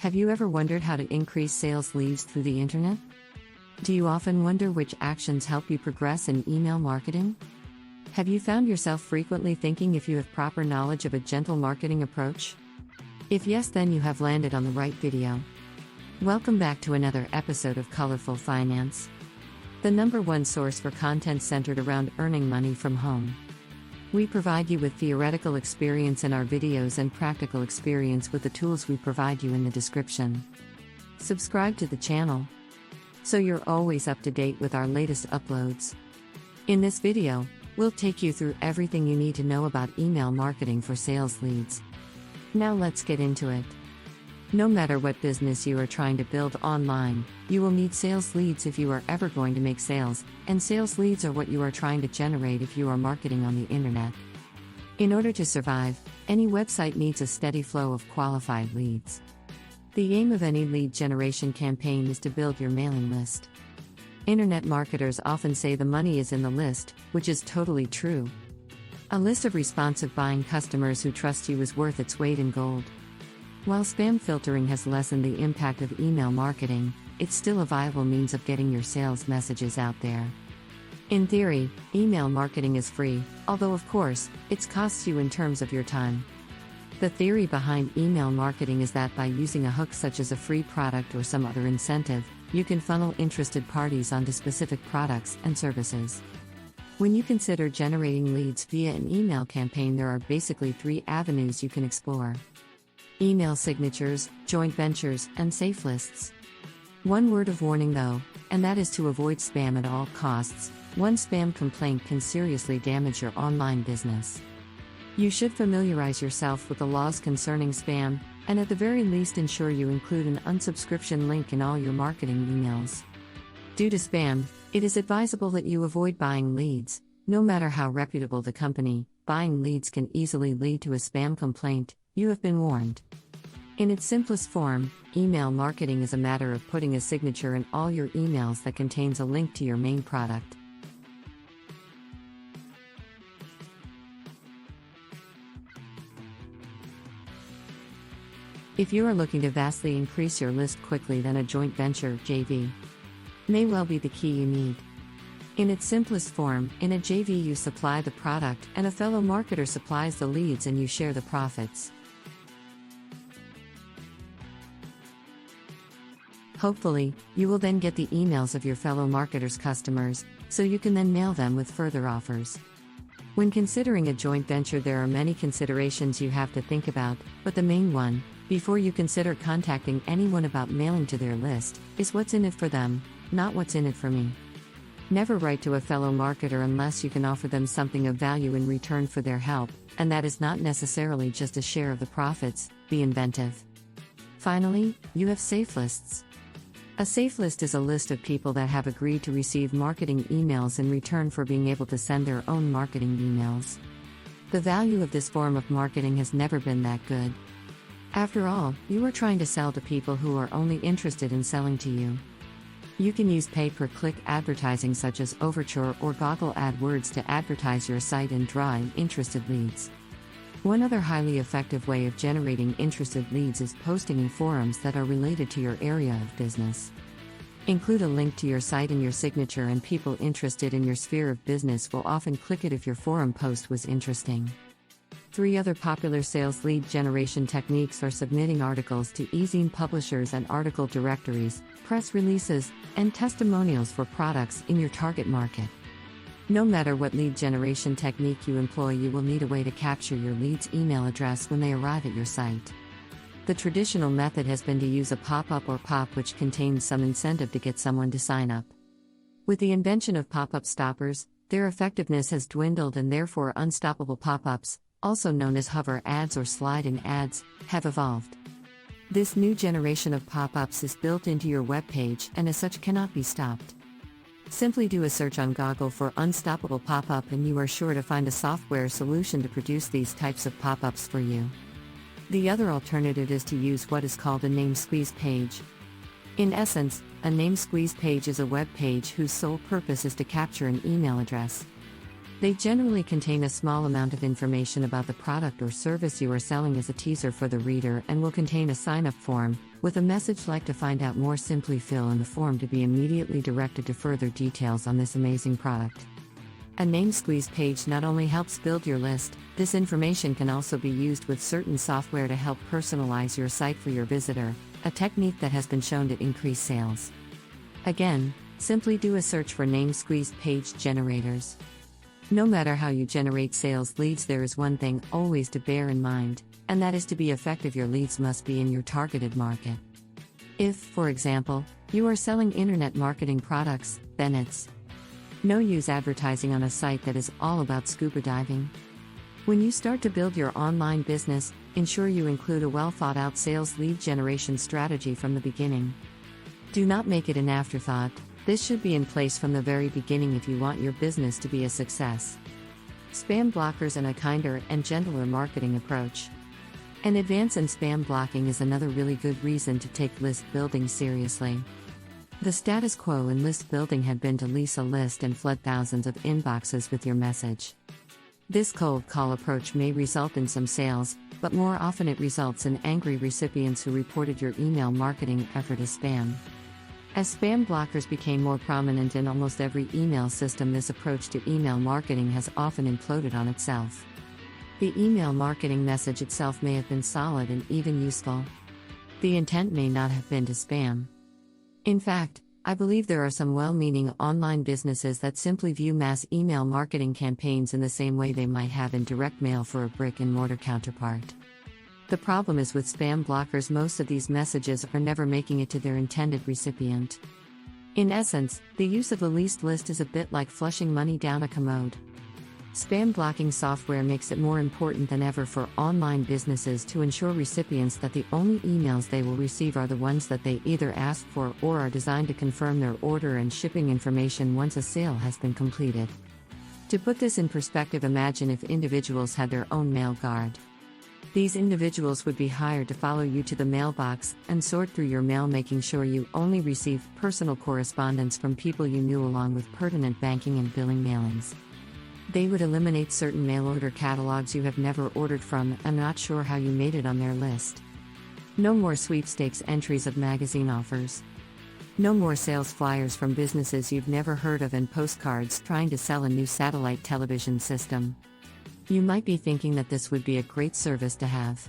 Have you ever wondered how to increase sales leads through the internet? Do you often wonder which actions help you progress in email marketing? Have you found yourself frequently thinking if you have proper knowledge of a gentle marketing approach? If yes, then you have landed on the right video. Welcome back to another episode of Colorful Finance, the #1 source for content centered around earning money from home. We provide you with theoretical experience in our videos and practical experience with the tools we provide you in the description. Subscribe to the channel so you're always up to date with our latest uploads. In this video, we'll take you through everything you need to know about email marketing for sales leads. Now let's get into it. No matter what business you are trying to build online, you will need sales leads if you are ever going to make sales, and sales leads are what you are trying to generate if you are marketing on the internet. In order to survive, any website needs a steady flow of qualified leads. The aim of any lead generation campaign is to build your mailing list. Internet marketers often say the money is in the list, which is totally true. A list of responsive buying customers who trust you is worth its weight in gold. While spam filtering has lessened the impact of email marketing, it's still a viable means of getting your sales messages out there. In theory, email marketing is free, although of course, it costs you in terms of your time. The theory behind email marketing is that by using a hook such as a free product or some other incentive, you can funnel interested parties onto specific products and services. When you consider generating leads via an email campaign, there are basically 3 avenues you can explore: email signatures, joint ventures, and safe lists. One word of warning though, and that is to avoid spam at all costs. One spam complaint can seriously damage your online business. You should familiarize yourself with the laws concerning spam, and at the very least ensure you include an unsubscription link in all your marketing emails. Due to spam, it is advisable that you avoid buying leads. No matter how reputable the company, buying leads can easily lead to a spam complaint. You have been warned. In its simplest form, email marketing is a matter of putting a signature in all your emails that contains a link to your main product. If you are looking to vastly increase your list quickly, then a joint venture (JV) may well be the key you need. In its simplest form, in a JV you supply the product and a fellow marketer supplies the leads and you share the profits. Hopefully, you will then get the emails of your fellow marketers' customers, so you can then mail them with further offers. When considering a joint venture, there are many considerations you have to think about, but the main one, before you consider contacting anyone about mailing to their list, is what's in it for them, not what's in it for me. Never write to a fellow marketer unless you can offer them something of value in return for their help, and that is not necessarily just a share of the profits. Be inventive. Finally, you have safe lists. A safe list is a list of people that have agreed to receive marketing emails in return for being able to send their own marketing emails. The value of this form of marketing has never been that good. After all, you are trying to sell to people who are only interested in selling to you. You can use pay-per-click advertising such as Overture or Google AdWords to advertise your site and draw in interested leads. One other highly effective way of generating interested leads is posting in forums that are related to your area of business. Include a link to your site in your signature, and people interested in your sphere of business will often click it if your forum post was interesting. 3 other popular sales lead generation techniques are submitting articles to e-zine publishers and article directories, press releases, and testimonials for products in your target market. No matter what lead generation technique you employ, you will need a way to capture your lead's email address when they arrive at your site. The traditional method has been to use a pop-up or pop, which contains some incentive to get someone to sign up. With the invention of pop-up stoppers, their effectiveness has dwindled, and therefore unstoppable pop-ups, also known as hover ads or slide-in ads, have evolved. This new generation of pop-ups is built into your web page and as such cannot be stopped. Simply do a search on Google for unstoppable pop-up and you are sure to find a software solution to produce these types of pop-ups for you. The other alternative is to use what is called a name squeeze page. In essence, a name squeeze page is a web page whose sole purpose is to capture an email address. They generally contain a small amount of information about the product or service you are selling as a teaser for the reader, and will contain a sign-up form, With a message like to find out more, simply fill in the form to be immediately directed to further details on this amazing product. A name squeeze page not only helps build your list, this information can also be used with certain software to help personalize your site for your visitor, a technique that has been shown to increase sales. Again, simply do a search for name squeeze page generators. No matter how you generate sales leads, there is one thing always to bear in mind, and that is to be effective, your leads must be in your targeted market. If, for example, you are selling internet marketing products, then it's no use advertising on a site that is all about scuba diving. When you start to build your online business, ensure you include a well-thought-out sales lead generation strategy from the beginning. Do not make it an afterthought. This should be in place from the very beginning if you want your business to be a success. Spam blockers and a kinder and gentler marketing approach. An advance in spam blocking is another really good reason to take list building seriously. The status quo in list building had been to lease a list and flood thousands of inboxes with your message. This cold call approach may result in some sales, but more often it results in angry recipients who reported your email marketing effort as spam. As spam blockers became more prominent in almost every email system, this approach to email marketing has often imploded on itself. The email marketing message itself may have been solid and even useful. The intent may not have been to spam. In fact, I believe there are some well-meaning online businesses that simply view mass email marketing campaigns in the same way they might have in direct mail for a brick-and-mortar counterpart. The problem is with spam blockers, most of these messages are never making it to their intended recipient. In essence, the use of a leased list is a bit like flushing money down a commode. Spam blocking software makes it more important than ever for online businesses to ensure recipients that the only emails they will receive are the ones that they either ask for or are designed to confirm their order and shipping information once a sale has been completed. To put this in perspective, imagine if individuals had their own mail guard. These individuals would be hired to follow you to the mailbox and sort through your mail, making sure you only receive personal correspondence from people you knew, along with pertinent banking and billing mailings. They would eliminate certain mail order catalogs you have never ordered from and not sure how you made it on their list. No more sweepstakes entries of magazine offers. No more sales flyers from businesses you've never heard of and postcards trying to sell a new satellite television system. You might be thinking that this would be a great service to have.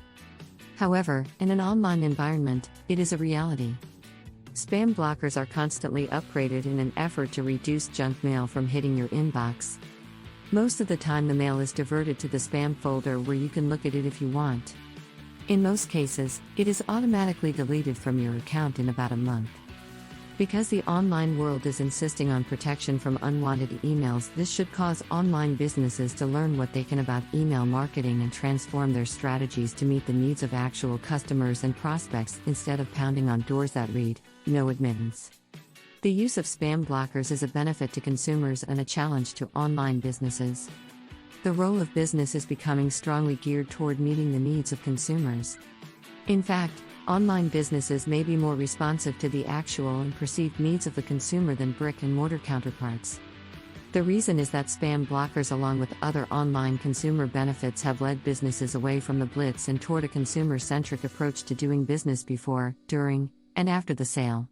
However, in an online environment, it is a reality. Spam blockers are constantly upgraded in an effort to reduce junk mail from hitting your inbox. Most of the time the mail is diverted to the spam folder where you can look at it if you want. In most cases, it is automatically deleted from your account in about a month. Because the online world is insisting on protection from unwanted emails, this should cause online businesses to learn what they can about email marketing and transform their strategies to meet the needs of actual customers and prospects instead of pounding on doors that read, "No admittance." The use of spam blockers is a benefit to consumers and a challenge to online businesses. The role of business is becoming strongly geared toward meeting the needs of consumers. In fact, online businesses may be more responsive to the actual and perceived needs of the consumer than brick-and-mortar counterparts. The reason is that spam blockers, along with other online consumer benefits, have led businesses away from the blitz and toward a consumer-centric approach to doing business before, during, and after the sale.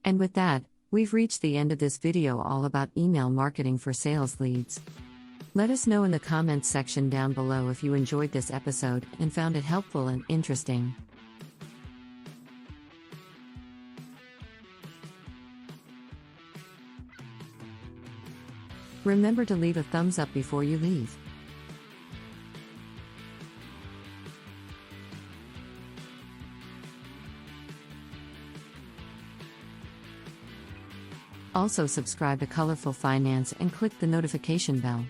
And with that, we've reached the end of this video all about email marketing for sales leads. Let us know in the comments section down below if you enjoyed this episode and found it helpful and interesting. Remember to leave a thumbs up before you leave. Also subscribe to Colorful Finance and click the notification bell.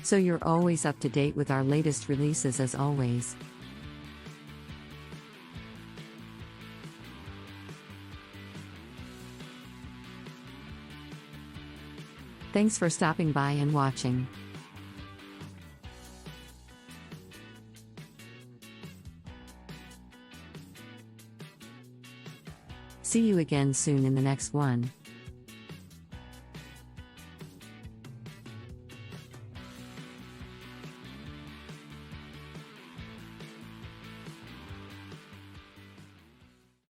So you're always up to date with our latest releases as always. Thanks for stopping by and watching. See you again soon in the next one.